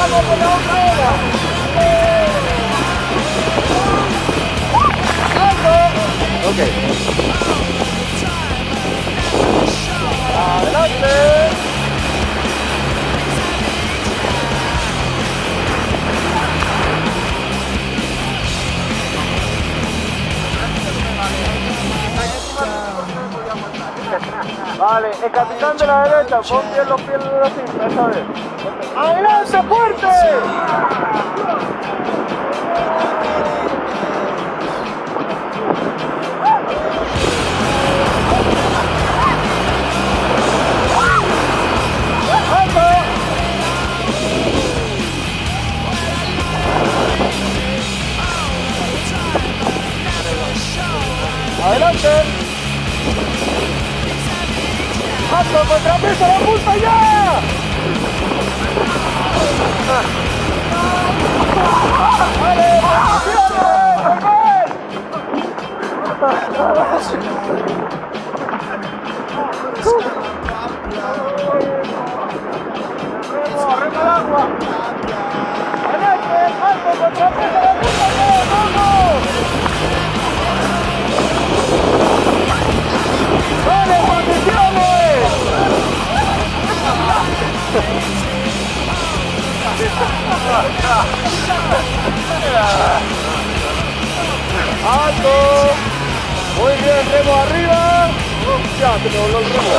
¡Vamos por la otra ola! ¡Alto! Ok. ¡Adelante! Vale, el capitán de la derecha, pon bien los pies en la cinta, esta vez. ¡Adelante, fuerte! ¡Alto! ¡Adelante! ¡Alto, contrapeso, la punta ya! ¡Vale, ¡arriba el agua! ¡Adelante, alto, contrapeso, la punta ya! ¡Vamos! ¡Vale, posiciones! ¡Alto! Muy bien, remo arriba. Ya, te me voló el remo.